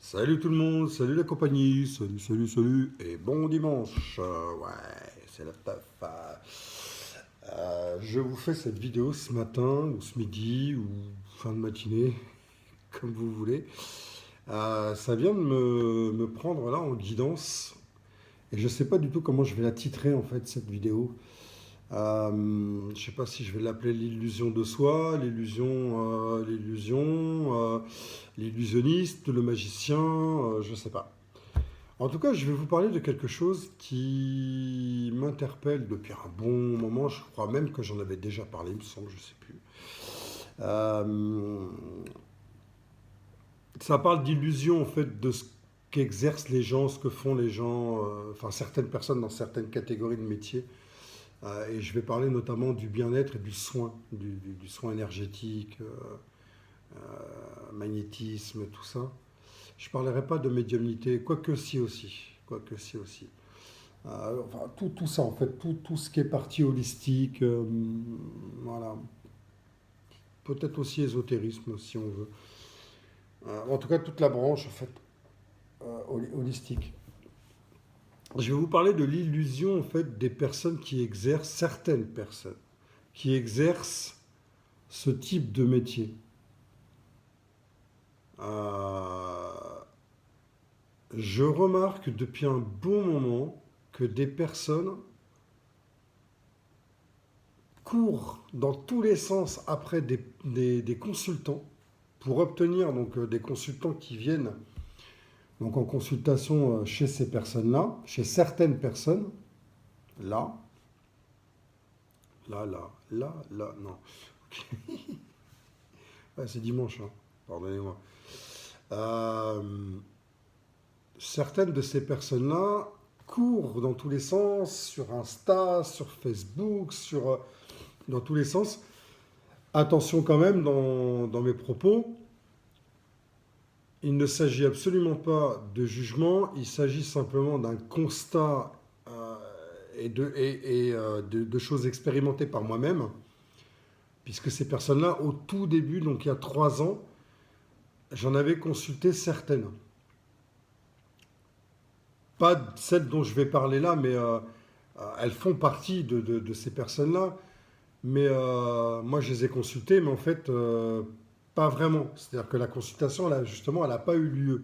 Salut tout le monde, salut la compagnie, salut, et bon dimanche. Ouais, c'est la taf. Je vous fais cette vidéo ce matin, ou ce midi, ou fin de matinée, comme vous voulez. Ça vient de me prendre là en guidance, et je sais pas du tout comment je vais la titrer en fait, cette vidéo. Je sais pas si je vais l'appeler l'illusion de soi, l'illusionniste, le magicien, je sais pas. En tout cas, je vais vous parler de quelque chose qui m'interpelle depuis un bon moment. Je crois même que j'en avais déjà parlé, il me semble, je sais plus. Euh, Ça parle d'illusion en fait de ce qu'exercent les gens, ce que font les gens, enfin certaines personnes dans certaines catégories de métiers. Et je vais parler notamment du bien-être et du soin, du soin énergétique, magnétisme, tout ça. Je ne parlerai pas de médiumnité, quoique si aussi. Quoique si aussi. Enfin, tout ça en fait, tout ce qui est partie holistique, voilà. Peut-être aussi ésotérisme si on veut. En tout cas, toute la branche en fait, holistique. Je vais vous parler de l'illusion en fait des personnes qui exercent, certaines personnes, qui exercent ce type de métier. Euh, je remarque depuis un bon moment que des personnes courent dans tous les sens après des consultants pour obtenir donc des consultants qui viennent donc en consultation chez ces personnes-là, chez certaines personnes, là, non. Ouais, c'est dimanche, hein. Pardonnez-moi. Euh, Certaines de ces personnes-là courent dans tous les sens, sur Insta, sur Facebook, dans tous les sens. Attention quand même dans mes propos, il ne s'agit absolument pas de jugement, il s'agit simplement d'un constat de choses expérimentées par moi-même, puisque ces personnes-là, au tout début, donc il y a 3 ans, j'en avais consulté certaines. Pas celles dont je vais parler là, mais elles font partie de ces personnes-là. Mais moi, je les ai consultées, mais en fait, pas vraiment. C'est-à-dire que la consultation, là, justement, elle n'a pas eu lieu.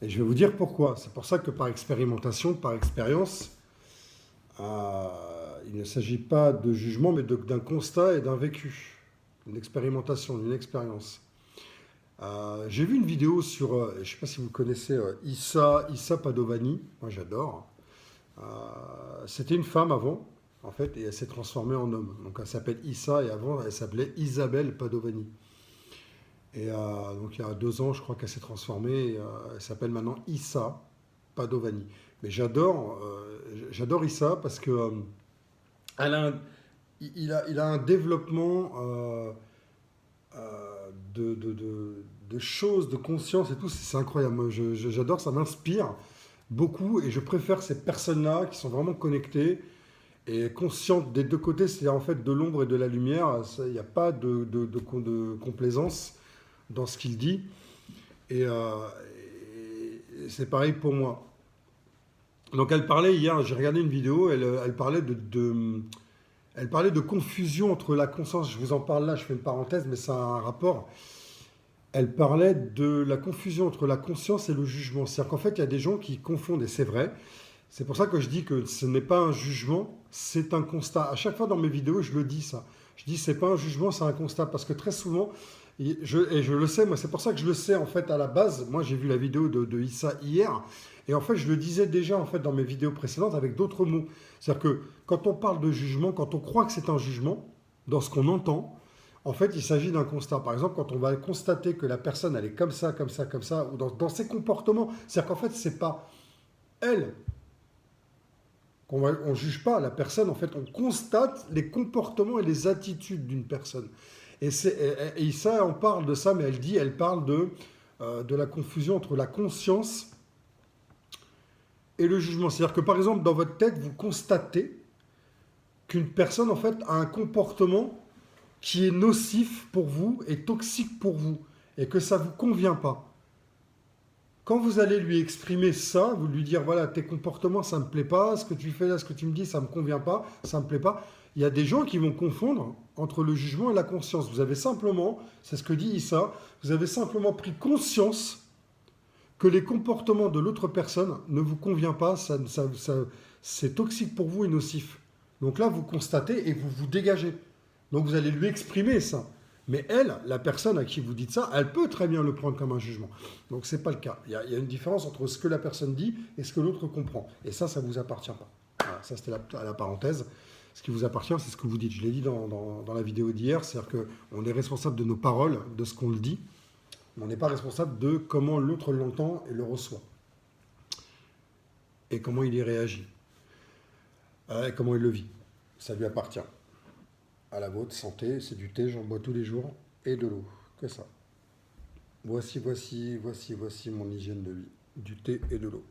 Et je vais vous dire pourquoi. C'est pour ça que par expérimentation, par expérience, euh, il ne s'agit pas de jugement, mais d'un constat et d'un vécu. Une expérimentation, une expérience. J'ai vu une vidéo sur, je ne sais pas si vous connaissez Issa Padovani, moi j'adore. C'était une femme avant, en fait, et elle s'est transformée en homme. Donc elle s'appelle Issa, et avant elle s'appelait Isabelle Padovani. Et donc il y a 2 ans, je crois qu'elle s'est transformée, et, elle s'appelle maintenant Issa Padovani. Mais j'adore Issa parce que elle a un- il a un développement de choses, de conscience et tout, c'est incroyable. Moi, j'adore, ça m'inspire beaucoup et je préfère ces personnes-là qui sont vraiment connectées et conscientes des deux côtés, c'est-à-dire en fait de l'ombre et de la lumière. Il n'y a pas de complaisance dans ce qu'il dit. Et, et c'est pareil pour moi. Donc elle parlait hier, j'ai regardé une vidéo, elle parlait elle parlait de confusion entre la conscience, je vous en parle là, je fais une parenthèse, mais ça a un rapport. Elle parlait de la confusion entre la conscience et le jugement. C'est-à-dire qu'en fait, il y a des gens qui confondent, et c'est vrai. C'est pour ça que je dis que ce n'est pas un jugement, c'est un constat. À chaque fois dans mes vidéos, je le dis ça. Je dis c'est pas un jugement, c'est un constat. Parce que très souvent, et je le sais, moi c'est pour ça que je le sais en fait à la base. Moi j'ai vu la vidéo de Issa hier. Et en fait, je le disais déjà en fait dans mes vidéos précédentes avec d'autres mots. C'est-à-dire que quand on parle de jugement, quand on croit que c'est un jugement, dans ce qu'on entend, en fait, il s'agit d'un constat. Par exemple, quand on va constater que la personne, elle est comme ça, comme ça, comme ça, ou dans ses comportements, c'est-à-dire qu'en fait, c'est pas elle qu'on on juge pas la personne, en fait, on constate les comportements et les attitudes d'une personne. Et ça, on parle de ça, mais elle parle de la confusion entre la conscience et le jugement. C'est-à-dire que, par exemple, dans votre tête, vous constatez qu'une personne, en fait, a un comportement qui est nocif pour vous et toxique pour vous et que ça ne vous convient pas. Quand vous allez lui exprimer ça, vous lui dire, voilà, tes comportements, ça ne me plaît pas, ce que tu fais là, ce que tu me dis, ça ne me convient pas, ça ne me plaît pas. Il y a des gens qui vont confondre entre le jugement et la conscience. Vous avez simplement, c'est ce que dit Issa, vous avez simplement pris conscience que les comportements de l'autre personne ne vous conviennent pas, c'est toxique pour vous et nocif. Donc là, vous constatez et vous vous dégagez. Donc vous allez lui exprimer ça. Mais elle, la personne à qui vous dites ça, elle peut très bien le prendre comme un jugement. Donc ce n'est pas le cas. Il y a une différence entre ce que la personne dit et ce que l'autre comprend. Et ça ne vous appartient pas. Voilà, ça c'était la parenthèse. Ce qui vous appartient, c'est ce que vous dites. Je l'ai dit dans la vidéo d'hier, c'est-à-dire qu'on est responsable de nos paroles, de ce qu'on le dit, mais on n'est pas responsable de comment l'autre l'entend et le reçoit. Et comment il y réagit. Et comment il le vit. Ça lui appartient. À la vôtre, santé, c'est du thé, j'en bois tous les jours, et de l'eau. Que ça. Voici mon hygiène de vie. Du thé et de l'eau.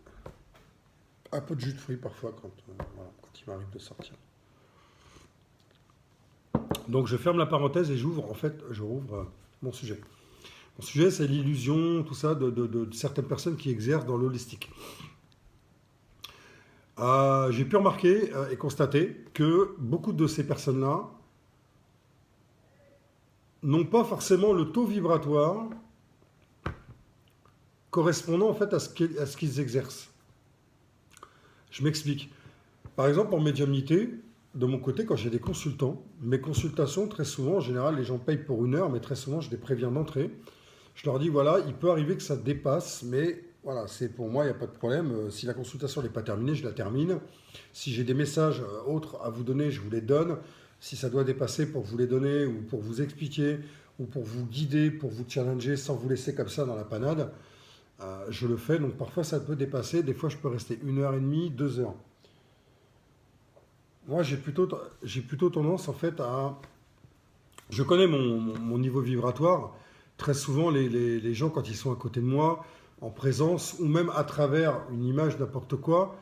Un peu de jus de fruits parfois quand il m'arrive de sortir. Donc je ferme la parenthèse et je rouvre mon sujet. Mon sujet, c'est l'illusion, tout ça, de certaines personnes qui exercent dans l'holistique. J'ai pu remarquer et constater que beaucoup de ces personnes-là n'ont pas forcément le taux vibratoire correspondant en fait à ce qu'ils exercent. Je m'explique. Par exemple, en médiumnité, de mon côté, quand j'ai des consultants, mes consultations, très souvent, en général, les gens payent pour 1 heure, mais très souvent, je les préviens d'entrée. Je leur dis, voilà, il peut arriver que ça dépasse, mais voilà, c'est pour moi, il n'y a pas de problème. Si la consultation n'est pas terminée, je la termine. Si j'ai des messages autres à vous donner, je vous les donne. Si ça doit dépasser pour vous les donner, ou pour vous expliquer, ou pour vous guider, pour vous challenger, sans vous laisser comme ça dans la panade, je le fais. Donc parfois, ça peut dépasser. Des fois, je peux rester 1h30, 2 heures. Moi, j'ai plutôt tendance, en fait, à... Je connais mon niveau vibratoire. Très souvent, les gens, quand ils sont à côté de moi, en présence, ou même à travers une image, n'importe quoi,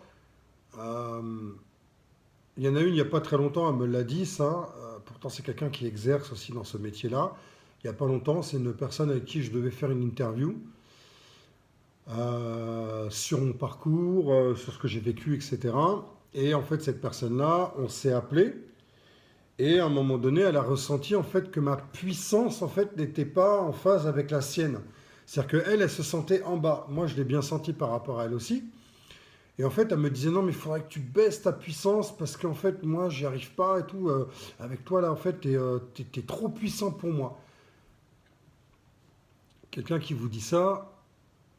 il y en a une, il n'y a pas très longtemps, elle me l'a dit, ça. Pourtant, c'est quelqu'un qui exerce aussi dans ce métier-là. Il n'y a pas longtemps, c'est une personne avec qui je devais faire une interview sur mon parcours, sur ce que j'ai vécu, etc. Et en fait, cette personne-là, on s'est appelé. Et à un moment donné, elle a ressenti en fait que ma puissance en fait n'était pas en phase avec la sienne. C'est-à-dire qu'elle, elle se sentait en bas. Moi, je l'ai bien senti par rapport à elle aussi. Et en fait, elle me disait non, mais il faudrait que tu baisses ta puissance parce qu'en fait, moi, j'y arrive pas et tout. Avec toi, là, en fait, t'es trop puissant pour moi. Quelqu'un qui vous dit ça,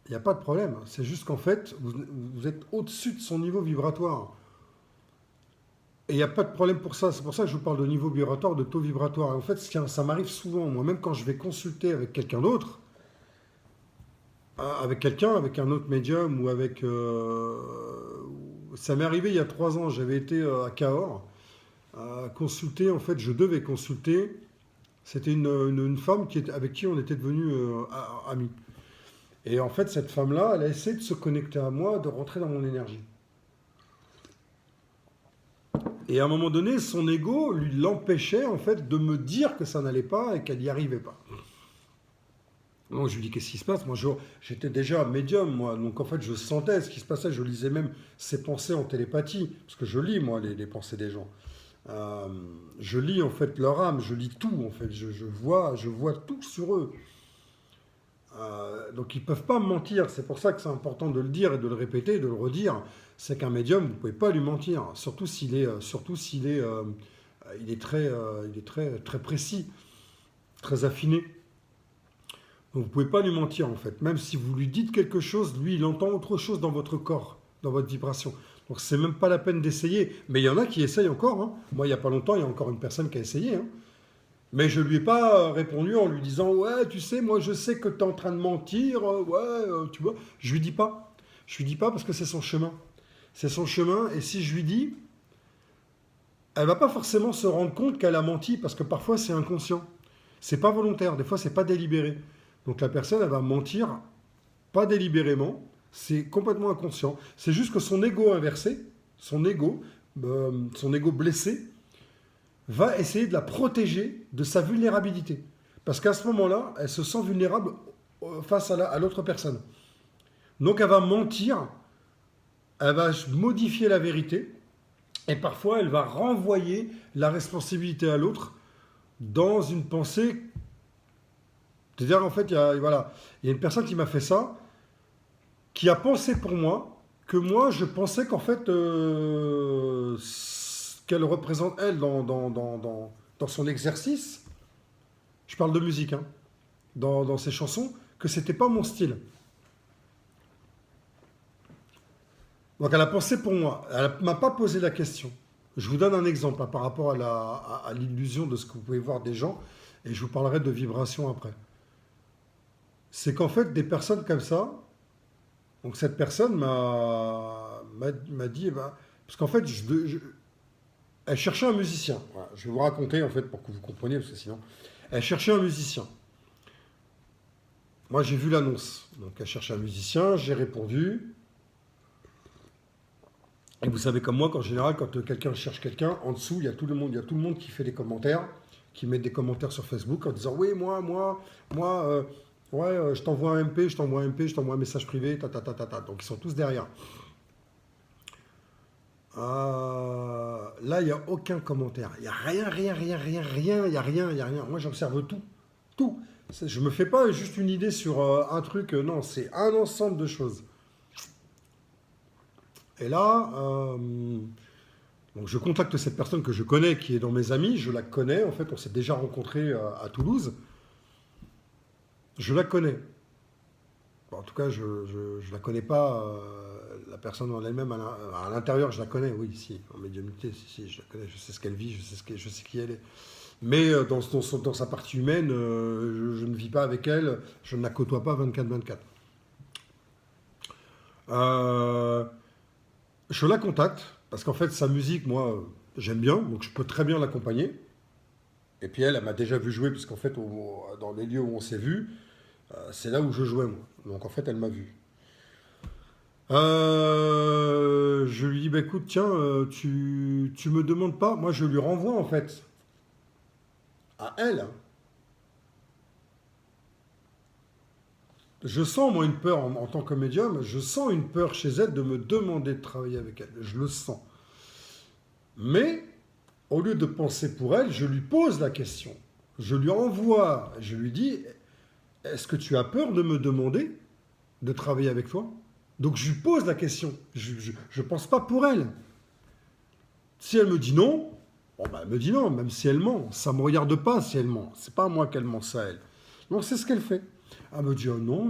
il n'y a pas de problème. C'est juste qu'en fait, vous êtes au-dessus de son niveau vibratoire. Et il n'y a pas de problème pour ça. C'est pour ça que je vous parle de niveau vibratoire, de taux vibratoire. En fait, ça m'arrive souvent. Moi, même quand je vais consulter avec quelqu'un d'autre, avec un autre médium ou avec... ça m'est arrivé il y a 3 ans. J'avais été à Cahors consulter. En fait, je devais consulter. C'était une femme avec qui on était devenus amis. Et en fait, cette femme-là, elle a essayé de se connecter à moi, de rentrer dans mon énergie. Et à un moment donné, son ego l'empêchait en fait de me dire que ça n'allait pas et qu'elle n'y arrivait pas. Donc je lui dis qu'est-ce qui se passe. Moi j'étais déjà médium, moi, donc en fait je sentais ce qui se passait, je lisais même ses pensées en télépathie, parce que je lis moi les pensées des gens. Je lis en fait leur âme, je lis tout en fait, je vois tout sur eux. Donc ils ne peuvent pas me mentir, c'est pour ça que c'est important de le dire et de le répéter, de le redire. C'est qu'un médium, vous ne pouvez pas lui mentir, surtout s'il est très précis, très affiné. Donc vous ne pouvez pas lui mentir en fait. Même si vous lui dites quelque chose, lui il entend autre chose dans votre corps, dans votre vibration. Donc c'est même pas la peine d'essayer. Mais il y en a qui essayent encore. Hein. Moi il n'y a pas longtemps, il y a encore une personne qui a essayé. Hein. Mais je ne lui ai pas répondu en lui disant « Ouais, tu sais, moi je sais que tu es en train de mentir, tu vois. » Je lui dis pas. Je lui dis pas parce que c'est son chemin. C'est son chemin, et si je lui dis, elle va pas forcément se rendre compte qu'elle a menti, parce que parfois c'est inconscient. C'est pas volontaire, des fois c'est pas délibéré. Donc la personne, elle va mentir, pas délibérément, c'est complètement inconscient. C'est juste que son ego inversé, son ego blessé, va essayer de la protéger de sa vulnérabilité. Parce qu'à ce moment-là, elle se sent vulnérable face à l'autre personne. Donc elle va mentir, elle va modifier la vérité, et parfois elle va renvoyer la responsabilité à l'autre dans une pensée. C'est-à-dire en fait, voilà, il y a une personne qui m'a fait ça, qui a pensé pour moi que moi je pensais qu'en fait ce qu'elle représente elle dans son exercice, je parle de musique, hein, dans ses chansons, que c'était pas mon style. Donc elle a pensé pour moi, elle m'a pas posé la question. Je vous donne un exemple hein, par rapport à l'illusion de ce que vous pouvez voir des gens, et je vous parlerai de vibration après. C'est qu'en fait des personnes comme ça, donc cette personne m'a dit, eh ben, parce qu'en fait elle cherchait un musicien. Voilà, je vais vous raconter en fait pour que vous compreniez, parce que sinon, elle cherchait un musicien. Moi j'ai vu l'annonce, donc elle cherchait un musicien, j'ai répondu. Et vous savez comme moi qu'en général, quand quelqu'un cherche quelqu'un, en dessous, il y a tout le monde qui fait des commentaires, qui met des commentaires sur Facebook en disant oui, je t'envoie un MP, je t'envoie un MP, je t'envoie un message privé, ta. Donc ils sont tous derrière. Là, il n'y a aucun commentaire. Il n'y a rien, il n'y a rien. Moi, j'observe tout. Tout. Je ne me fais pas juste une idée sur un truc, non, c'est un ensemble de choses. Et là, donc je contacte cette personne que je connais, qui est dans mes amis. Je la connais, en fait, on s'est déjà rencontrés à Toulouse. Je la connais. Bon, en tout cas, je ne la connais pas, la personne en elle-même, à l'intérieur, je la connais, oui, si, en médiumnité, si, je la connais, je sais ce qu'elle vit, je sais qui elle est. Mais dans sa partie humaine, je ne vis pas avec elle, je ne la côtoie pas 24/24. Je la contacte, parce qu'en fait, sa musique, moi, j'aime bien, donc je peux très bien l'accompagner. Et puis elle m'a déjà vu jouer, puisqu'en fait, dans les lieux où on s'est vu, c'est là où je jouais, moi. Donc en fait, elle m'a vu. Je lui dis, bah, écoute, tiens, tu me demandes pas. Moi, je lui renvoie, en fait, à elle. Je sens, moi, une peur en tant que médium. Je sens une peur chez elle de me demander de travailler avec elle. Je le sens. Mais, au lieu de penser pour elle, je lui pose la question. Je lui envoie, je lui dis, est-ce que tu as peur de me demander de travailler avec toi? Donc je lui pose la question. Je ne pense pas pour elle. Si elle me dit non, bon bah, elle me dit non, même si elle ment. Ça ne me regarde pas si elle ment. C'est pas à moi qu'elle ment, ça elle. Donc c'est ce qu'elle fait. Elle me dit oh, non,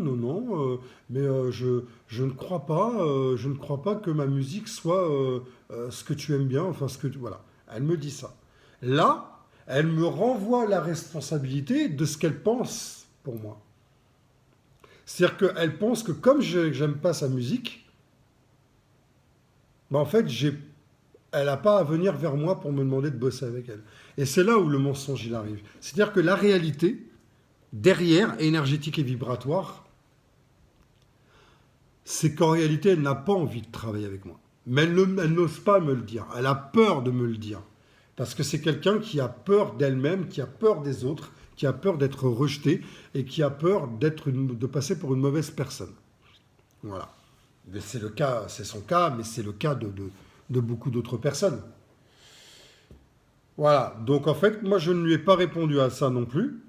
mais je ne crois pas que ma musique soit ce que tu aimes bien, enfin ce que tu... Voilà. Elle me dit ça. Là, elle me renvoie la responsabilité de ce qu'elle pense pour moi. C'est-à-dire qu'elle pense que comme je n'aime pas sa musique, bah en fait, elle n'a pas à venir vers moi pour me demander de bosser avec elle. Et c'est là où le mensonge il arrive. C'est-à-dire que la réalité, derrière, énergétique et vibratoire, c'est qu'en réalité, elle n'a pas envie de travailler avec moi. Mais elle n'ose pas me le dire. Elle a peur de me le dire. Parce que c'est quelqu'un qui a peur d'elle-même, qui a peur des autres, qui a peur d'être rejeté et qui a peur de passer pour une mauvaise personne. Voilà. C'est le cas, c'est son cas, mais c'est le cas de beaucoup d'autres personnes. Voilà. Donc en fait, moi je ne lui ai pas répondu à ça non plus.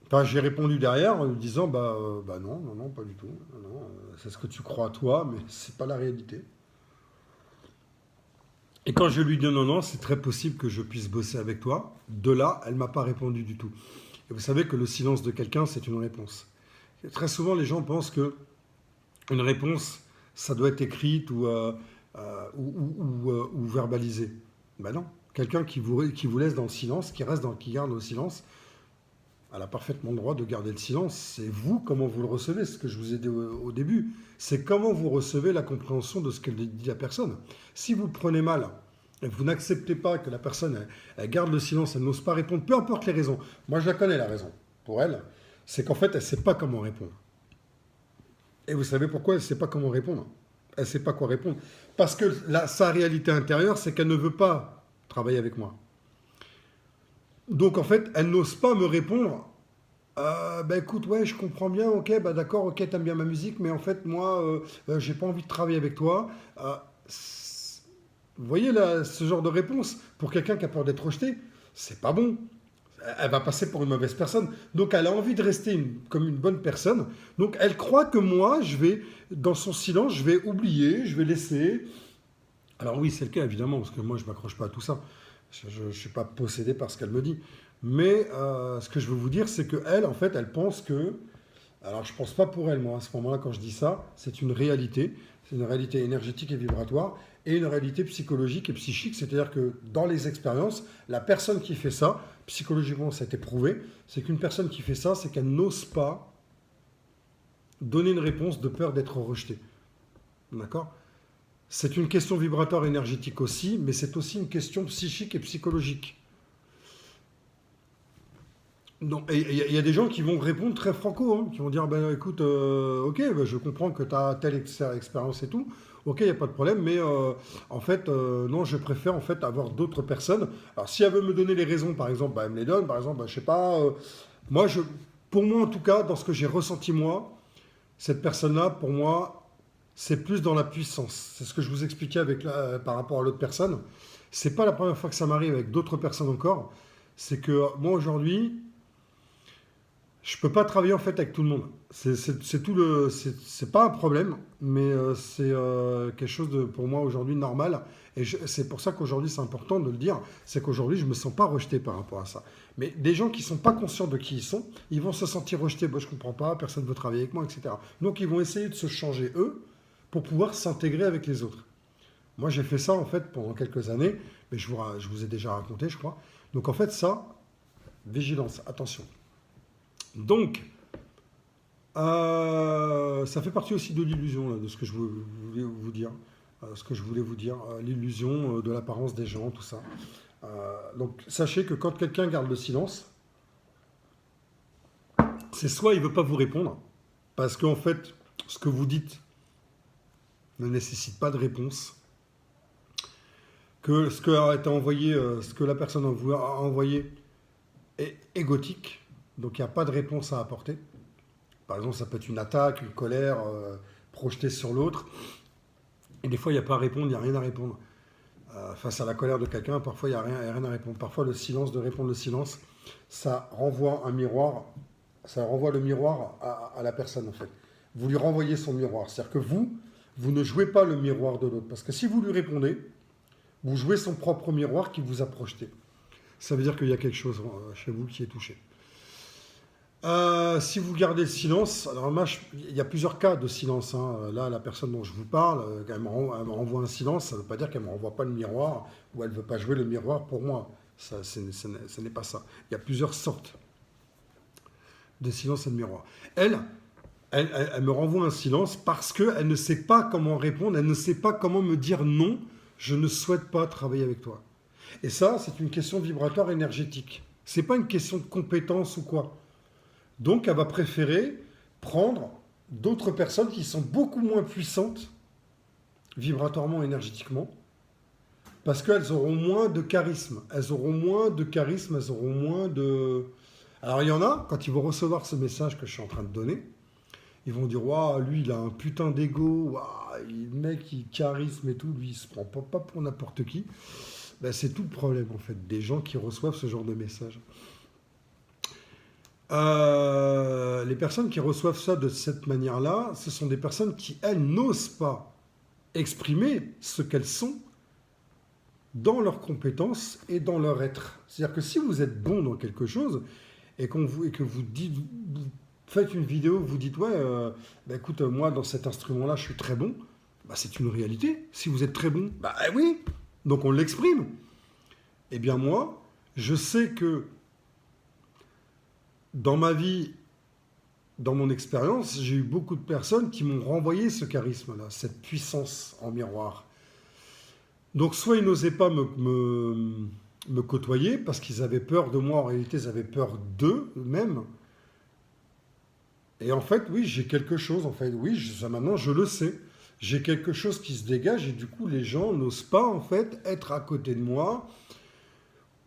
Enfin, j'ai répondu derrière en lui disant bah non, pas du tout. Non, c'est ce que tu crois toi, mais c'est pas la réalité. Et quand je lui dis non, c'est très possible que je puisse bosser avec toi. De là, elle m'a pas répondu du tout. Et vous savez que le silence de quelqu'un, c'est une réponse. Et très souvent, les gens pensent que une réponse, ça doit être écrite ou verbalisée. Ben non. Quelqu'un qui vous laisse dans le silence, qui garde le silence, elle a parfaitement le droit de garder le silence. C'est vous, comment vous le recevez, ce que je vous ai dit au début. C'est comment vous recevez la compréhension de ce qu'elle dit la personne. Si vous le prenez mal, et vous n'acceptez pas que la personne, elle garde le silence, elle n'ose pas répondre, peu importe les raisons. Moi, je la connais, la raison. Pour elle, c'est qu'en fait, elle ne sait pas comment répondre. Et vous savez pourquoi elle ne sait pas comment répondre? Elle ne sait pas quoi répondre. Parce que sa réalité intérieure, c'est qu'elle ne veut pas travailler avec moi. Donc, en fait, elle n'ose pas me répondre Bah écoute, ouais, je comprends bien, ok, bah d'accord, ok, t'aimes bien ma musique, mais en fait, moi, j'ai pas envie de travailler avec toi. Euh, c'est- Vous voyez là, ce genre de réponse, pour quelqu'un qui a peur d'être rejeté, c'est pas bon. Elle va passer pour une mauvaise personne. Donc elle a envie de rester comme une bonne personne. Donc elle croit que moi, dans son silence, je vais oublier, je vais laisser. Alors oui, c'est le cas évidemment, parce que moi je m'accroche pas à tout ça. Je ne suis pas possédé par ce qu'elle me dit. Mais ce que je veux vous dire, c'est qu'elle, en fait, elle pense que... Alors je pense pas pour elle, moi, à ce moment-là, quand je dis ça, c'est une réalité. C'est une réalité énergétique et vibratoire, et une réalité psychologique et psychique. C'est-à-dire que dans les expériences, la personne qui fait ça, psychologiquement ça a été prouvé, c'est qu'une personne qui fait ça, c'est qu'elle n'ose pas donner une réponse de peur d'être rejetée. D'accord? C'est une question vibratoire énergétique aussi, mais c'est aussi une question psychique et psychologique. Non, et il y a des gens qui vont répondre très franco, hein, qui vont dire, ben écoute, ok, ben, je comprends que tu as telle expérience et tout, ok, il n'y a pas de problème, mais en fait, non, je préfère en fait avoir d'autres personnes. Alors si elle veut me donner les raisons, par exemple, bah, elle me les donne, par exemple, bah, je sais pas, moi, pour moi en tout cas, dans ce que j'ai ressenti moi, cette personne-là, pour moi, c'est plus dans la puissance. C'est ce que je vous expliquais par rapport à l'autre personne. C'est pas la première fois que ça m'arrive avec d'autres personnes encore. C'est que moi aujourd'hui, je peux pas travailler en fait avec tout le monde. C'est tout c'est pas un problème, mais c'est quelque chose de pour moi aujourd'hui normal. Et c'est pour ça qu'aujourd'hui c'est important de le dire. C'est qu'aujourd'hui je me sens pas rejeté par rapport à ça. Mais des gens qui sont pas conscients de qui ils sont, ils vont se sentir rejetés. Bon, je comprends pas, personne veut travailler avec moi, etc. Donc ils vont essayer de se changer eux pour pouvoir s'intégrer avec les autres. Moi j'ai fait ça en fait pendant quelques années, mais je vous ai déjà raconté, je crois. Donc en fait ça, vigilance, attention. Donc ça fait partie aussi de l'illusion, là, de ce que je voulais vous dire. Ce que je voulais vous dire, l'illusion de l'apparence des gens, tout ça. Donc sachez que quand quelqu'un garde le silence, c'est soit il ne veut pas vous répondre, parce qu'en fait, ce que vous dites ne nécessite pas de réponse, que ce, que a été envoyé, ce que la personne a envoyé est égotique, donc il n'y a pas de réponse à apporter. Par exemple, ça peut être une attaque, une colère projetée sur l'autre. Et des fois, il n'y a pas à répondre, il n'y a rien à répondre. Face à la colère de quelqu'un, parfois, il n'y a rien à répondre. Parfois, le silence, de répondre le silence, ça renvoie un miroir, ça renvoie le miroir à la personne, en fait. Vous lui renvoyez son miroir. C'est-à-dire que vous ne jouez pas le miroir de l'autre. Parce que si vous lui répondez, vous jouez son propre miroir qui vous a projeté. Ça veut dire qu'il y a quelque chose chez vous qui est touché. Si vous gardez le silence, alors moi, il y a plusieurs cas de silence, hein. Là, la personne dont je vous parle, elle me renvoie un silence, ça ne veut pas dire qu'elle ne me renvoie pas le miroir ou elle ne veut pas jouer le miroir pour moi. Ça, ce n'est pas ça. Il y a plusieurs sortes de silence et de miroir. Elle me renvoie un silence parce qu'elle ne sait pas comment répondre, elle ne sait pas comment me dire non, je ne souhaite pas travailler avec toi. Et ça, c'est une question vibratoire énergétique. Ce n'est pas une question de compétence ou quoi. Donc, elle va préférer prendre d'autres personnes qui sont beaucoup moins puissantes, vibratoirement, énergétiquement, parce qu'elles auront moins de charisme. Elles auront moins de charisme, elles auront moins de... Alors, il y en a, quand ils vont recevoir ce message que je suis en train de donner, ils vont dire, waouh, lui, il a un putain d'ego, waouh, le mec, il charisme et tout, lui, il se prend pas pour n'importe qui. Ben, c'est tout le problème, en fait, des gens qui reçoivent ce genre de message. Les personnes qui reçoivent ça de cette manière-là, ce sont des personnes qui, elles, n'osent pas exprimer ce qu'elles sont dans leurs compétences et dans leur être. C'est-à-dire que si vous êtes bon dans quelque chose et que vous dites, vous faites une vidéo, vous dites ouais, bah écoute, moi dans cet instrument-là, je suis très bon. Bah, c'est une réalité. Si vous êtes très bon, bah oui. Donc on l'exprime. Eh bien moi, je sais que dans ma vie, dans mon expérience, j'ai eu beaucoup de personnes qui m'ont renvoyé ce charisme-là, cette puissance en miroir. Donc soit ils n'osaient pas me côtoyer parce qu'ils avaient peur de moi, en réalité ils avaient peur d'eux-mêmes. Et en fait, oui, j'ai quelque chose, en fait, oui, ça, maintenant je le sais. J'ai quelque chose qui se dégage et du coup les gens n'osent pas en fait être à côté de moi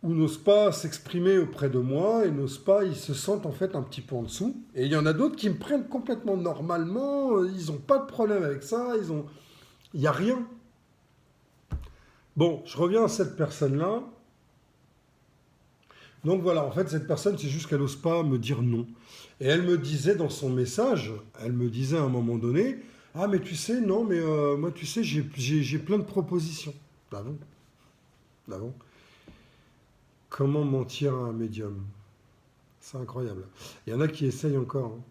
ou n'osent pas s'exprimer auprès de moi et n'osent pas, ils se sentent en fait un petit peu en dessous. Et il y en a d'autres qui me prennent complètement normalement, ils n'ont pas de problème avec ça, il n'y a rien. Bon, je reviens à cette personne-là. Donc voilà, en fait, cette personne, c'est juste qu'elle n'ose pas me dire non. Et elle me disait dans son message, elle me disait à un moment donné, ah mais tu sais, non, mais moi tu sais, j'ai plein de propositions. Ah bon? Ah bon? Comment mentir à un médium? C'est incroyable. Il y en a qui essayent encore, hein.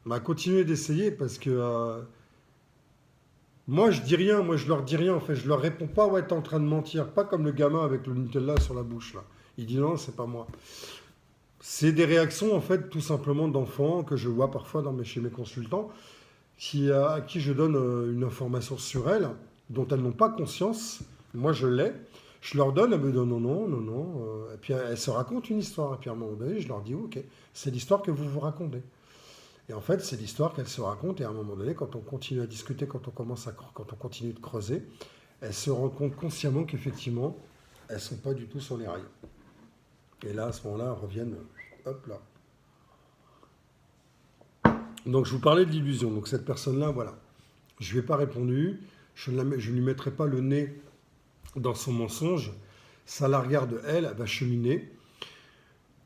Bah, continuez d'essayer parce que moi je dis rien, moi je leur dis rien en fait, je leur réponds pas ouais t'es en train de mentir, pas comme le gamin avec le Nutella sur la bouche là. Il dit non c'est pas moi. C'est des réactions en fait tout simplement d'enfants que je vois parfois chez mes consultants à qui je donne une information sur elles dont elles n'ont pas conscience. Moi je l'ai. Je leur donne, elles me disent non, non, non, non. Et puis elles se racontent une histoire. Et puis à un moment donné, je leur dis ok, c'est l'histoire que vous vous racontez. Et en fait, c'est l'histoire qu'elles se racontent. Et à un moment donné, quand on continue à discuter, quand on continue de creuser, elles se rendent compte consciemment qu'effectivement, elles ne sont pas du tout sur les rails. Et là, à ce moment-là, elles reviennent, hop là. Donc, je vous parlais de l'illusion. Donc, cette personne-là, voilà. Je ne lui ai pas répondu. Je ne lui mettrai pas le nez dans son mensonge. Ça la regarde, elle va cheminer.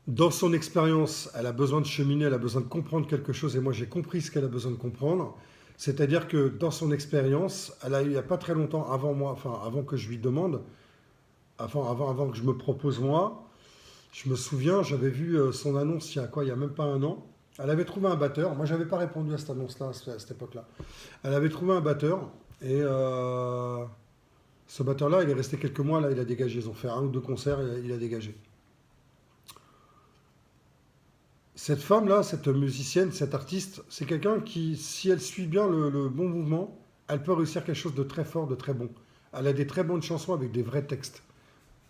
Dans son expérience, elle a besoin de cheminer, elle a besoin de comprendre quelque chose. Et moi, j'ai compris ce qu'elle a besoin de comprendre. C'est-à-dire que dans son expérience, elle a eu il n'y a pas très longtemps, avant moi, enfin, avant que je lui demande, avant que je me propose moi, je me souviens, j'avais vu son annonce il y a même pas un an. Elle avait trouvé un batteur. Moi, je n'avais pas répondu à cette annonce-là, à cette époque-là. Elle avait trouvé un batteur. Et ce batteur-là, il est resté quelques mois, là, il a dégagé. Ils ont fait un ou deux concerts, il a dégagé. Cette femme-là, cette musicienne, cette artiste, c'est quelqu'un qui, si elle suit bien le bon mouvement, elle peut réussir quelque chose de très fort, de très bon. Elle a des très bonnes chansons avec des vrais textes,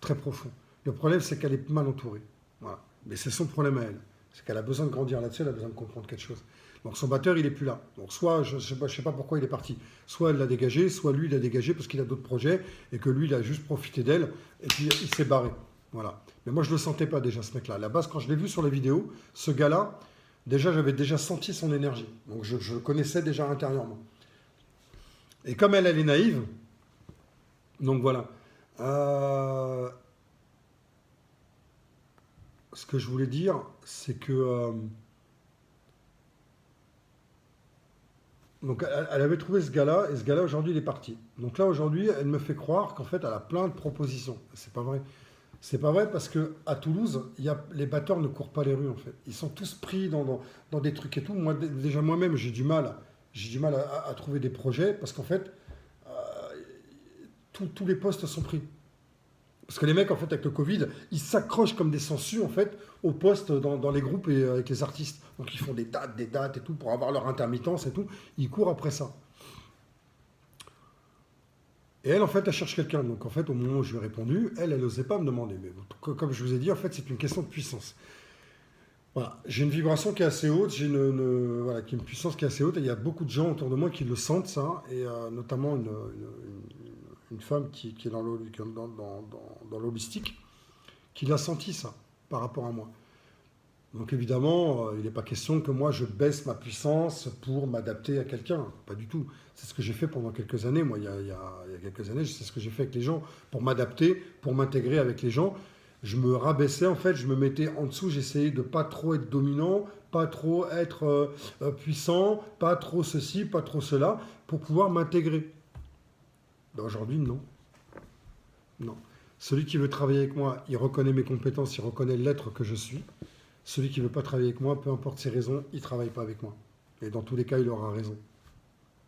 très profonds. Le problème, c'est qu'elle est mal entourée. Voilà. Mais c'est son problème à elle. C'est qu'elle a besoin de grandir là-dessus, elle a besoin de comprendre quelque chose. Donc son batteur, il n'est plus là. Donc soit, je ne sais pas pourquoi il est parti. Soit elle l'a dégagé, soit lui, il l'a dégagé parce qu'il a d'autres projets et que lui, il a juste profité d'elle et puis il s'est barré. Voilà. Mais moi, je ne le sentais pas déjà, ce mec-là. À la base, quand je l'ai vu sur les vidéos, ce gars-là, déjà, j'avais déjà senti son énergie. Donc, je le connaissais déjà intérieurement. Et comme elle est naïve, donc voilà. Ce que je voulais dire, c'est que donc elle avait trouvé ce gars-là, et ce gars-là, aujourd'hui, il est parti. Donc là, aujourd'hui, elle me fait croire qu'en fait, elle a plein de propositions. C'est pas vrai. C'est pas vrai parce que à Toulouse, les batteurs ne courent pas les rues en fait. Ils sont tous pris dans des trucs et tout. Moi, déjà moi-même, j'ai du mal à trouver des projets parce qu'en fait, euh, tous les postes sont pris. Parce que les mecs, en fait, avec le Covid, ils s'accrochent comme des sangsues, en fait, aux postes dans les groupes et avec les artistes. Donc ils font des dates et tout pour avoir leur intermittence et tout. Ils courent après ça. Et elle, en fait, elle cherche quelqu'un. Donc, en fait, au moment où je lui ai répondu, elle n'osait pas me demander. Mais comme je vous ai dit, en fait, c'est une question de puissance. Voilà. J'ai une vibration qui est assez haute, voilà, qui est une puissance qui est assez haute. Et il y a beaucoup de gens autour de moi qui le sentent, ça. Et notamment une femme qui est dans l'holistique, qui l'a senti, ça, par rapport à moi. Donc évidemment, il n'est pas question que moi je baisse ma puissance pour m'adapter à quelqu'un. Pas du tout. C'est ce que j'ai fait pendant quelques années. Moi, il y a quelques années, c'est ce que j'ai fait avec les gens pour m'adapter, pour m'intégrer avec les gens. Je me rabaissais en fait, je me mettais en dessous, j'essayais de pas trop être dominant, pas trop être puissant, pas trop ceci, pas trop cela, pour pouvoir m'intégrer. Ben, aujourd'hui, non. Non. Celui qui veut travailler avec moi, il reconnaît mes compétences, il reconnaît l'être que je suis. Celui qui ne veut pas travailler avec moi, peu importe ses raisons, il ne travaille pas avec moi. Et dans tous les cas, il aura raison.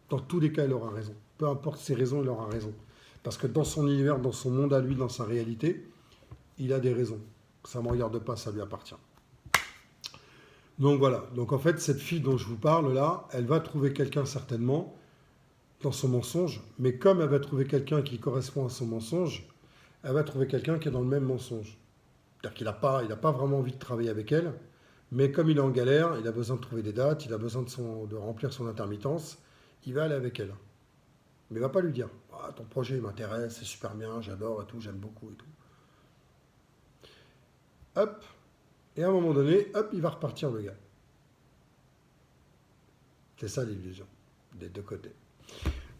Dans tous les cas, il aura raison. Peu importe ses raisons, il aura raison. Parce que dans son univers, dans son monde à lui, dans sa réalité, il a des raisons. Ça ne me regarde pas, ça lui appartient. Donc voilà. Donc en fait, cette fille dont je vous parle là, elle va trouver quelqu'un certainement dans son mensonge. Mais comme elle va trouver quelqu'un qui correspond à son mensonge, elle va trouver quelqu'un qui est dans le même mensonge. C'est-à-dire qu'il n'a pas vraiment envie de travailler avec elle, mais comme il est en galère, il a besoin de trouver des dates, il a besoin de remplir son intermittence, il va aller avec elle. Mais il ne va pas lui dire ah, ton projet m'intéresse, c'est super bien, j'adore et tout, j'aime beaucoup et tout. hop, et à un moment donné, hop, il va repartir le gars. C'est ça l'illusion, des deux côtés.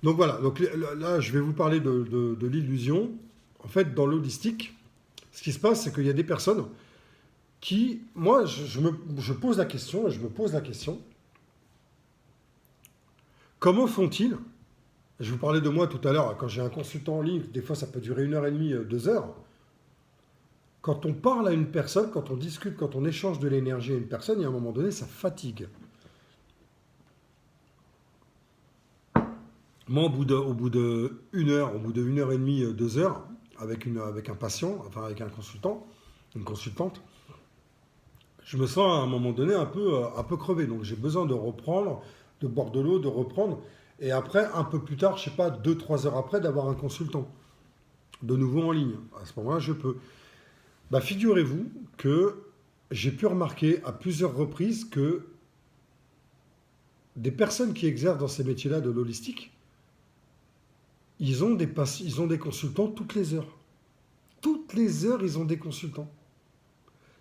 Donc voilà, donc là je vais vous parler de l'illusion. En fait, dans l'holistique, ce qui se passe, c'est qu'il y a des personnes qui, moi, je pose la question, et je me pose la question, comment font-ils? Je vous parlais de moi tout à l'heure, quand j'ai un consultant en ligne, des fois ça peut durer 1h30, 2 heures. Quand on parle à une personne, quand on discute, quand on échange de l'énergie à une personne, il y a un moment donné, ça fatigue. Moi, au bout de 1 heure, au bout de 1h30, 2 heures, avec un patient, enfin avec un consultant, une consultante, je me sens à un moment donné un peu crevé. Donc j'ai besoin de reprendre, de boire de l'eau, de reprendre. Et après, un peu plus tard, je ne sais pas, 2, 3 heures après, d'avoir un consultant. De nouveau en ligne. À ce moment-là, je peux. Bah, figurez-vous que j'ai pu remarquer à plusieurs reprises que des personnes qui exercent dans ces métiers-là de l'holistique, ils ont des consultants toutes les heures. Toutes les heures, ils ont des consultants.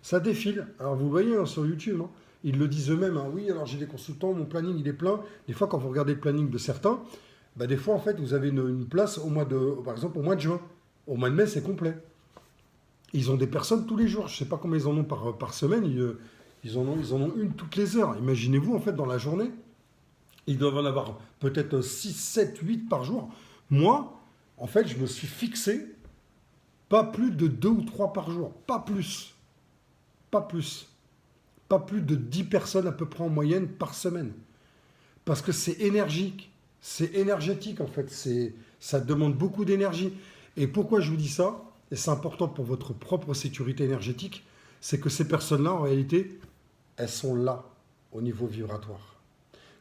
Ça défile. Alors vous le voyez hein, sur YouTube, hein, ils le disent eux-mêmes. Hein, oui, alors j'ai des consultants, mon planning il est plein. Des fois, quand vous regardez le planning de certains, bah, des fois en fait vous avez une place par exemple au mois de juin. Au mois de mai, c'est complet. Ils ont des personnes tous les jours. Je ne sais pas combien ils en ont par semaine. Ils en ont une toutes les heures. Imaginez-vous en fait dans la journée. Ils doivent en avoir peut-être 6, 7, 8 par jour. Moi, en fait, je me suis fixé pas plus de 2 ou 3 par jour. Pas plus. Pas plus. Pas plus de 10 personnes à peu près en moyenne par semaine. Parce que c'est énergique. C'est énergétique en fait. Ça demande beaucoup d'énergie. Et pourquoi je vous dis ça? Et c'est important pour votre propre sécurité énergétique, c'est que ces personnes-là, en réalité, elles sont là, au niveau vibratoire.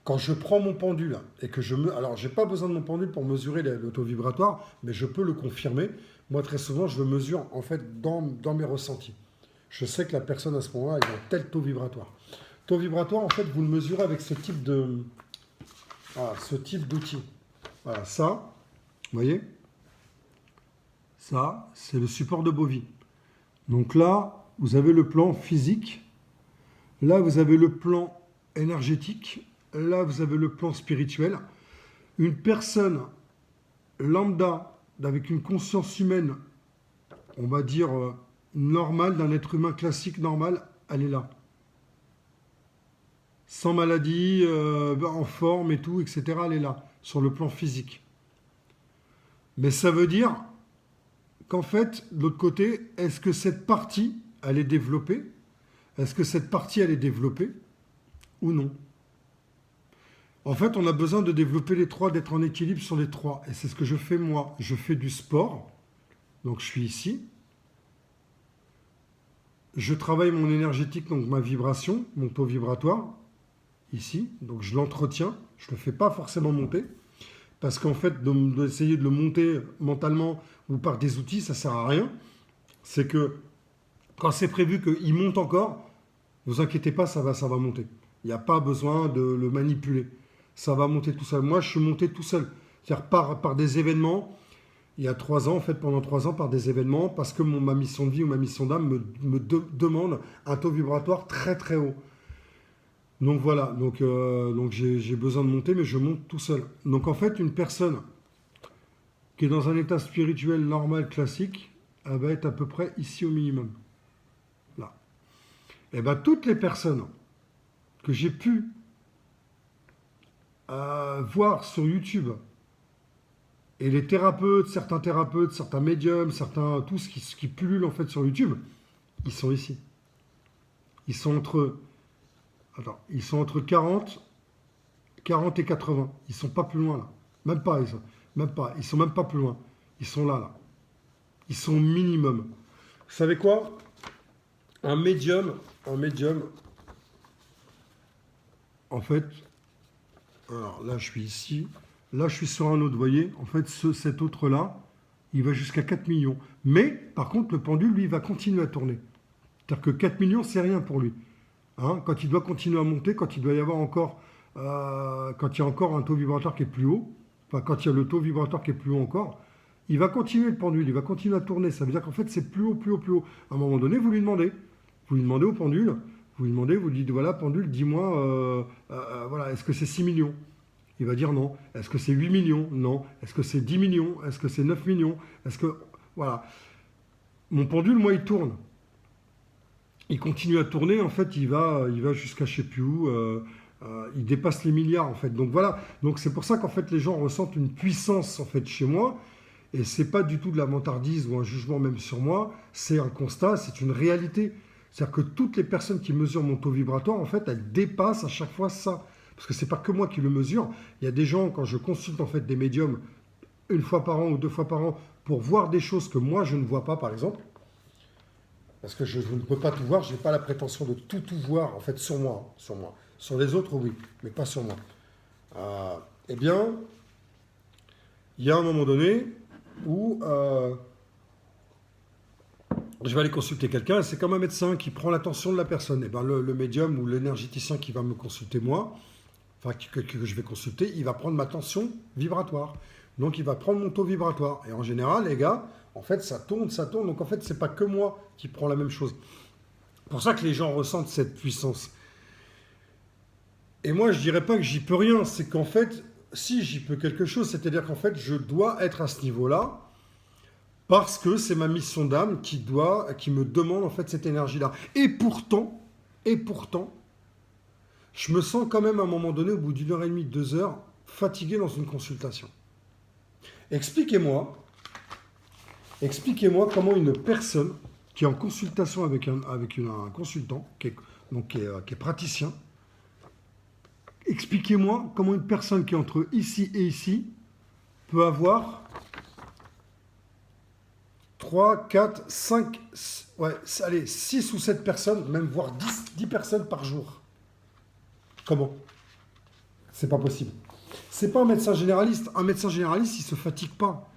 Quand je prends mon pendule et que alors, je n'ai pas besoin de mon pendule pour mesurer le taux vibratoire, mais je peux le confirmer. Moi, très souvent, je le mesure, en fait, dans mes ressentis. Je sais que la personne, à ce moment-là, elle a tel taux vibratoire. Taux vibratoire, en fait, vous le mesurez avec ce type d'outil. Voilà, ça, vous voyez? Ça, c'est le support de Bovie. Donc là, vous avez le plan physique. Là, vous avez le plan énergétique. Là, vous avez le plan spirituel. Une personne lambda, avec une conscience humaine, on va dire normale, d'un être humain classique normal, elle est là. Sans maladie, en forme et tout, etc. Elle est là, sur le plan physique. Mais ça veut dire qu'en fait, de l'autre côté, est-ce que cette partie, elle est développée? Est-ce que cette partie, elle est développée ou non? En fait, on a besoin de développer les trois, d'être en équilibre sur les trois. Et c'est ce que je fais moi. Je fais du sport. Donc, je suis ici. Je travaille mon énergétique, donc ma vibration, mon taux vibratoire, ici. Donc, je l'entretiens. Je ne le fais pas forcément monter. Parce qu'en fait, d'essayer de le monter mentalement ou par des outils, ça ne sert à rien. C'est que quand c'est prévu qu'il monte encore, ne vous inquiétez pas, ça va monter. Il n'y a pas besoin de le manipuler. Ça va monter tout seul. Moi, je suis monté tout seul. C'est-à-dire par des événements. Il y a 3 ans, en fait, pendant 3 ans, par des événements, parce que ma mission de vie ou ma mission d'âme demande un taux vibratoire très très haut. Donc voilà, donc j'ai besoin de monter, mais je monte tout seul. Donc en fait, une personne qui est dans un état spirituel normal, classique, elle va être à peu près ici au minimum. Là. Et bien toutes les personnes que j'ai pu voir sur YouTube, et les thérapeutes, certains médiums, tout ce qui pullule en fait sur YouTube, ils sont ici. Ils sont entre 40 et 80. Ils sont pas plus loin là. Même pas, ils sont même pas plus loin. Ils sont là. Ils sont au minimum. Vous savez quoi? Un médium, en fait, alors là je suis ici, là je suis sur un autre, vous voyez, en fait cet autre-là, il va jusqu'à 4 millions. Mais par contre, le pendule, lui, va continuer à tourner. C'est-à-dire que 4 millions, c'est rien pour lui. Hein, quand il doit continuer à monter, quand il doit y avoir encore, quand il y a encore un taux vibratoire qui est plus haut, enfin quand il y a le taux vibratoire qui est plus haut encore, il va continuer le pendule, il va continuer à tourner. Ça veut dire qu'en fait c'est plus haut, plus haut, plus haut. À un moment donné, vous lui demandez. Vous lui demandez au pendule, vous lui dites, voilà, pendule, dis-moi, voilà, est-ce que c'est 6 millions? Il va dire non. Est-ce que c'est 8 millions? Non. Est-ce que c'est 10 millions? Est-ce que c'est 9 millions? Est-ce que... Voilà. Mon pendule, moi, il tourne. Il continue à tourner, en fait, il va jusqu'à je sais plus où, il dépasse les milliards, en fait. Donc voilà, donc c'est pour ça qu'en fait, les gens ressentent une puissance, en fait, chez moi, et c'est pas du tout de la vantardise ou un jugement même sur moi, c'est un constat, c'est une réalité. C'est-à-dire que toutes les personnes qui mesurent mon taux vibratoire, en fait, elles dépassent à chaque fois ça. Parce que c'est pas que moi qui le mesure. Il y a des gens, quand je consulte en fait des médiums une fois par an ou 2 fois par an pour voir des choses que moi je ne vois pas, par exemple, parce que je ne peux pas tout voir, je n'ai pas la prétention de tout voir en fait sur moi, sur moi. Sur les autres, oui, mais pas sur moi. Eh bien, il y a un moment donné où je vais aller consulter quelqu'un, et c'est comme un médecin qui prend l'attention de la personne. Et ben le médium ou l'énergéticien qui va me consulter moi, enfin que je vais consulter, il va prendre ma tension vibratoire. Donc il va prendre mon taux vibratoire. Et en général, les gars, en fait, ça tourne, ça tourne. Donc en fait, c'est pas que moi qui prends la même chose. C'est pour ça que les gens ressentent cette puissance. Et moi, je dirais pas que j'y peux rien. C'est qu'en fait, si j'y peux quelque chose, c'est-à-dire qu'en fait, je dois être à ce niveau-là parce que c'est ma mission d'âme qui me demande en fait cette énergie-là. Et pourtant, je me sens quand même à un moment donné, au bout d'une heure et demie, 2 heures, fatigué dans une consultation. Expliquez-moi comment une personne qui est en consultation avec un consultant, qui est praticien, expliquez-moi comment une personne qui est entre ici et ici peut avoir 3, 4, 5, ouais, allez, 6 ou 7 personnes, même voire 10 personnes par jour. Comment? C'est pas possible. C'est pas un médecin généraliste. Un médecin généraliste, il se fatigue pas.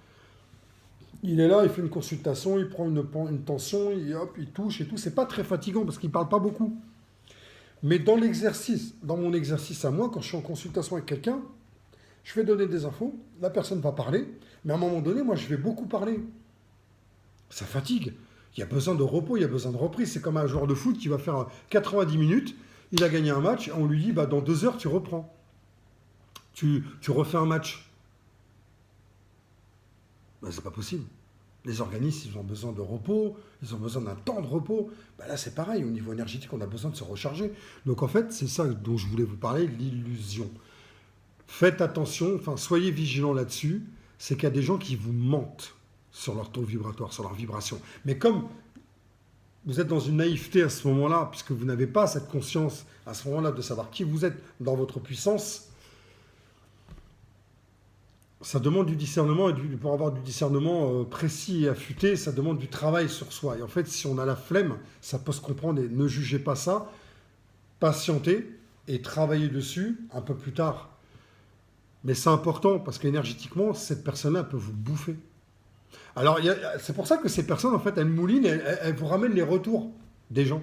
Il est là, il fait une consultation, il prend une tension, hop, il touche et tout. C'est pas très fatigant parce qu'il parle pas beaucoup. Mais dans l'exercice, dans mon exercice à moi, quand je suis en consultation avec quelqu'un, je vais donner des infos, la personne va parler, mais à un moment donné, moi, je vais beaucoup parler. Ça fatigue. Il y a besoin de repos, il y a besoin de reprise. C'est comme un joueur de foot qui va faire 90 minutes, il a gagné un match, on lui dit, bah, dans 2 heures, tu reprends. Tu refais un match. Ben, c'est pas possible. Les organismes, ils ont besoin de repos, ils ont besoin d'un temps de repos. Ben là, c'est pareil, au niveau énergétique, on a besoin de se recharger. Donc en fait, c'est ça dont je voulais vous parler, l'illusion. Faites attention, enfin, soyez vigilants là-dessus, c'est qu'il y a des gens qui vous mentent sur leur taux vibratoire, sur leur vibration. Mais comme vous êtes dans une naïveté à ce moment-là, puisque vous n'avez pas cette conscience à ce moment-là de savoir qui vous êtes dans votre puissance, ça demande du discernement, et pour avoir du discernement précis et affûté, ça demande du travail sur soi. Et en fait, si on a la flemme, ça peut se comprendre, et ne jugez pas ça, patientez et travaillez dessus un peu plus tard. Mais c'est important, parce qu'énergétiquement, cette personne-là peut vous bouffer. Alors, c'est pour ça que ces personnes, en fait, elles moulinent, elles vous ramènent les retours des gens.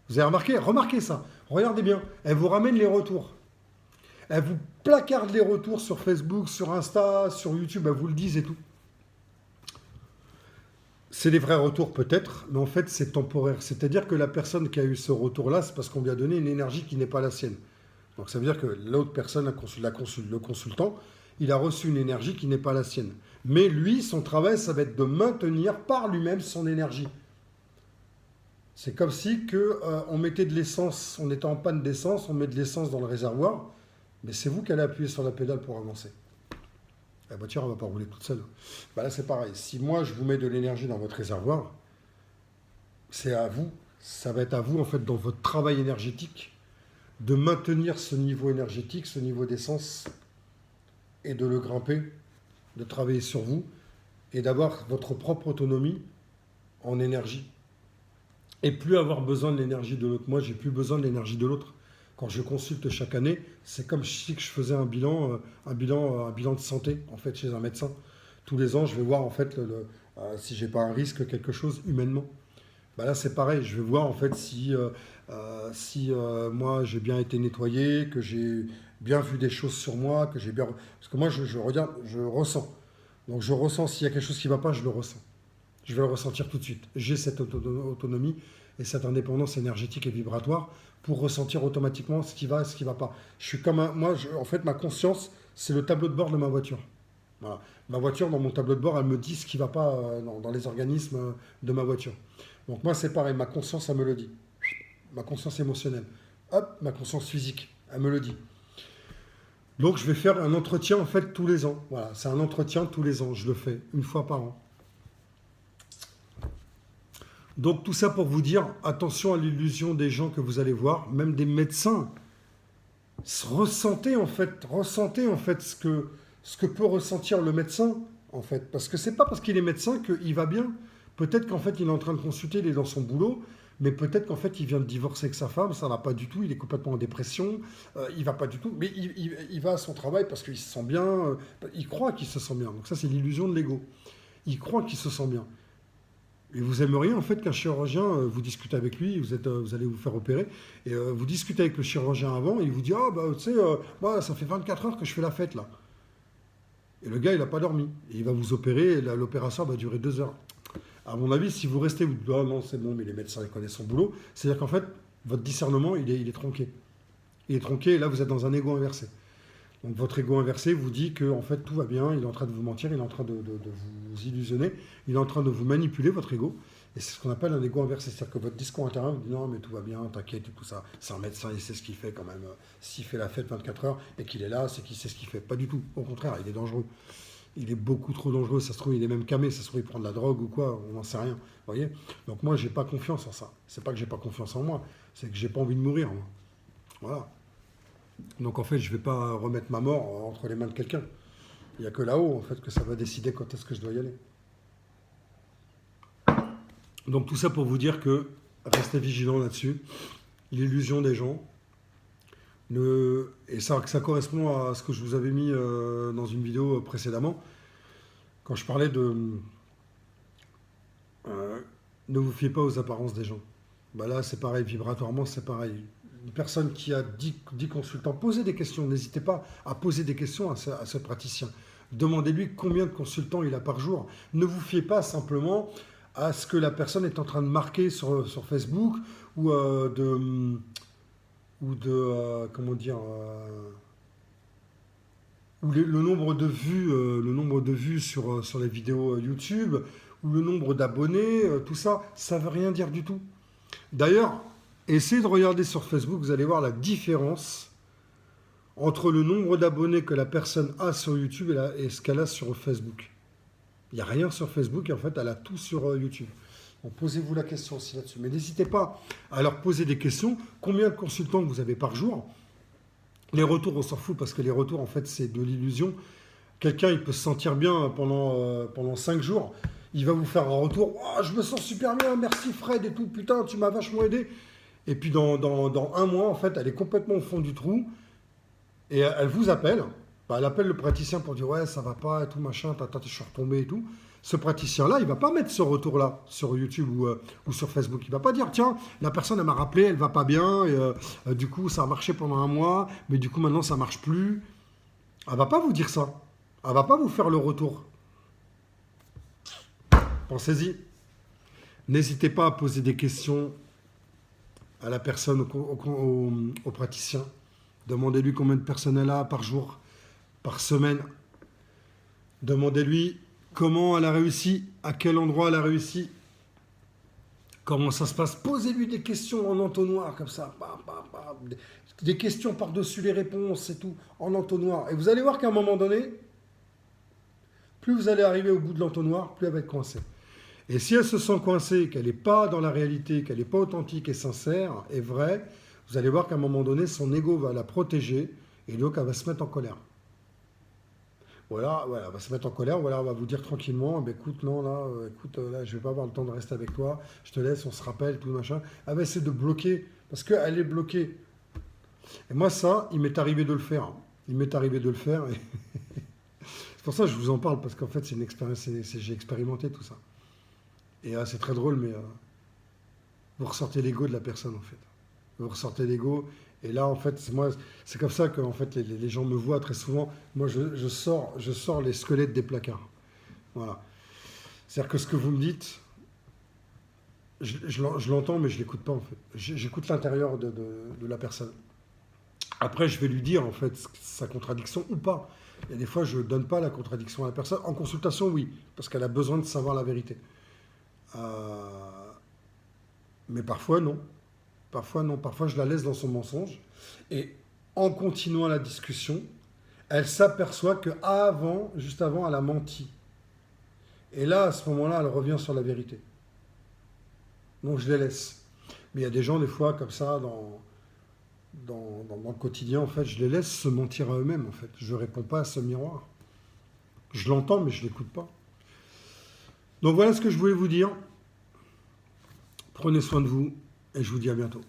Vous avez remarqué ça, regardez bien, elles vous ramènent les retours. Elles vous placardent les retours sur Facebook, sur Insta, sur YouTube, elles vous le disent et tout. C'est des vrais retours peut-être, mais en fait c'est temporaire. C'est-à-dire que la personne qui a eu ce retour-là, c'est parce qu'on lui a donné une énergie qui n'est pas la sienne. Donc ça veut dire que l'autre personne, le consultant, il a reçu une énergie qui n'est pas la sienne. Mais lui, son travail, ça va être de maintenir par lui-même son énergie. C'est comme si on mettait de l'essence, on était en panne d'essence, on met de l'essence dans le réservoir, mais c'est vous qui allez appuyer sur la pédale pour avancer. La voiture, elle ne va pas rouler toute seule. Bah là, c'est pareil. Si moi, je vous mets de l'énergie dans votre réservoir, c'est à vous. Ça va être à vous, en fait, dans votre travail énergétique, de maintenir ce niveau énergétique, ce niveau d'essence, et de le grimper, de travailler sur vous, et d'avoir votre propre autonomie en énergie. Et plus avoir besoin de l'énergie de l'autre. Moi, j'ai plus besoin de l'énergie de l'autre. Quand je consulte chaque année, c'est comme si je faisais un bilan de santé, en fait, chez un médecin. Tous les ans, je vais voir, en fait, si j'ai pas un risque, quelque chose, humainement. Bah là, c'est pareil. Je vais voir, en fait, si moi, j'ai bien été nettoyé, que j'ai bien vu des choses sur moi, que j'ai bien... Parce que moi, je regarde, je ressens. Donc, je ressens s'il y a quelque chose qui ne va pas, je le ressens. Je vais le ressentir tout de suite. J'ai cette autonomie et cette indépendance énergétique et vibratoire pour ressentir automatiquement ce qui va et ce qui ne va pas. Je suis comme en fait, ma conscience, c'est le tableau de bord de ma voiture. Voilà. Ma voiture, dans mon tableau de bord, elle me dit ce qui ne va pas dans les organismes de ma voiture. Donc moi, c'est pareil, ma conscience, elle me le dit. Ma conscience émotionnelle. Hop, ma conscience physique, elle me le dit. Donc je vais faire un entretien en fait tous les ans. Voilà, c'est un entretien tous les ans. Je le fais une fois par an. Donc tout ça pour vous dire, attention à l'illusion des gens que vous allez voir, même des médecins. Ressentez en fait ce que peut ressentir le médecin, en fait. Parce que c'est pas parce qu'il est médecin qu'il va bien. Peut-être qu'en fait il est en train de consulter, il est dans son boulot, mais peut-être qu'en fait il vient de divorcer avec sa femme, ça va pas du tout, il est complètement en dépression, il va pas du tout, mais il va à son travail parce qu'il se sent bien, il croit qu'il se sent bien. Donc ça c'est l'illusion de l'ego. Il croit qu'il se sent bien. Et vous aimeriez en fait qu'un chirurgien, vous discutez avec lui, vous allez vous faire opérer, et vous discutez avec le chirurgien avant, et il vous dit, ah bah tu sais, moi ça fait 24 heures que je fais la fête là. Et le gars il n'a pas dormi, et il va vous opérer, et l'opération va durer 2 heures. À mon avis, si vous restez, vous dites, oh non c'est bon, mais les médecins ils connaissent son boulot, c'est-à-dire qu'en fait, votre discernement il est tronqué. Il est tronqué, et là vous êtes dans un ego inversé. Donc votre ego inversé vous dit que en fait tout va bien, il est en train de vous mentir, il est en train de vous illusionner, il est en train de vous manipuler votre ego. Et c'est ce qu'on appelle un ego inversé, c'est-à-dire que votre discours intérieur vous dit non mais tout va bien, t'inquiète et tout ça. C'est un médecin, il sait ce qu'il fait quand même. S'il fait la fête 24 heures et qu'il est là, c'est qu'il sait ce qu'il fait. Pas du tout, au contraire, il est dangereux. Il est beaucoup trop dangereux, ça se trouve il est même camé, ça se trouve il prend de la drogue ou quoi, on n'en sait rien. Vous voyez. Donc moi j'ai pas confiance en ça. C'est pas que j'ai pas confiance en moi, c'est que j'ai pas envie de mourir moi. Voilà. Donc en fait, je ne vais pas remettre ma mort entre les mains de quelqu'un. Il n'y a que là-haut, en fait, que ça va décider quand est-ce que je dois y aller. Donc tout ça pour vous dire que restez vigilants là-dessus. L'illusion des gens. Et ça correspond à ce que je vous avais mis dans une vidéo précédemment. Quand je parlais de... ne vous fiez pas aux apparences des gens. Bah là, c'est pareil, vibratoirement, c'est pareil. Une personne qui a 10 consultants, posez des questions, n'hésitez pas à poser des questions à ce praticien. Demandez-lui combien de consultants il a par jour. Ne vous fiez pas simplement à ce que la personne est en train de marquer sur Facebook ou comment dire, ou le nombre de vues sur les vidéos YouTube, ou le nombre d'abonnés, tout ça, ça ne veut rien dire du tout. D'ailleurs, essayez de regarder sur Facebook, vous allez voir la différence entre le nombre d'abonnés que la personne a sur YouTube et ce qu'elle a sur Facebook. Il n'y a rien sur Facebook et en fait, elle a tout sur YouTube. Donc posez-vous la question aussi là-dessus. Mais n'hésitez pas à leur poser des questions. Combien de consultants vous avez par jour? Les retours, on s'en fout parce que les retours, en fait, c'est de l'illusion. Quelqu'un, il peut se sentir bien pendant 5 jours. Il va vous faire un retour. Oh, je me sens super bien, merci Fred et tout. Putain, tu m'as vachement aidé. Et puis dans un mois, en fait, elle est complètement au fond du trou. Et elle vous appelle. Bah, elle appelle le praticien pour dire ouais, ça va pas et tout, machin, je suis retombé et tout. Ce praticien-là, il va pas mettre ce retour-là sur YouTube ou sur Facebook. Il va pas dire tiens, la personne, elle m'a rappelé, elle va pas bien. Et, du coup, ça a marché pendant un mois, mais du coup, maintenant, ça marche plus. Elle va pas vous dire ça. Elle va pas vous faire le retour. Pensez-y. N'hésitez pas à poser des questions à la personne, au praticien. Demandez-lui combien de personnes elle a par jour, par semaine. Demandez-lui comment elle a réussi, à quel endroit elle a réussi, comment ça se passe. Posez-lui des questions en entonnoir, comme ça. Des questions par-dessus les réponses et tout, en entonnoir. Et vous allez voir qu'à un moment donné, plus vous allez arriver au bout de l'entonnoir, plus elle va être coincée. Et si elle se sent coincée, qu'elle n'est pas dans la réalité, qu'elle n'est pas authentique et sincère et vraie, vous allez voir qu'à un moment donné, son ego va la protéger et donc elle va se mettre en colère. Voilà, elle va se mettre en colère, voilà, on va vous dire tranquillement, eh bien, écoute, non, là, là, je vais pas avoir le temps de rester avec toi, je te laisse, on se rappelle, tout machin. Elle va essayer de bloquer, parce qu'elle est bloquée. Et moi, ça, il m'est arrivé de le faire. Il m'est arrivé de le faire. Et c'est pour ça que je vous en parle, parce qu'en fait, c'est une expérience, j'ai expérimenté tout ça. Et c'est très drôle, mais vous ressortez l'ego de la personne, en fait. Vous ressortez l'ego. Et là, en fait, c'est comme ça que en fait, les gens me voient très souvent. Moi, je sors les squelettes des placards. Voilà. C'est-à-dire que ce que vous me dites, je l'entends, mais je l'écoute pas en fait. J'écoute l'intérieur de la personne. Après, je vais lui dire en fait sa contradiction ou pas. Il y a des fois, je ne donne pas la contradiction à la personne. En consultation, oui, parce qu'elle a besoin de savoir la vérité. Euh, mais parfois, non. Parfois, non. Parfois, je la laisse dans son mensonge. Et en continuant la discussion, elle s'aperçoit que avant, juste avant, elle a menti. Et là, à ce moment-là, elle revient sur la vérité. Donc, je les laisse. Mais il y a des gens, des fois, comme ça, dans le quotidien, en fait, je les laisse se mentir à eux-mêmes, en fait. Je ne réponds pas à ce miroir. Je l'entends, mais je ne l'écoute pas. Donc, voilà ce que je voulais vous dire. Prenez soin de vous et je vous dis à bientôt.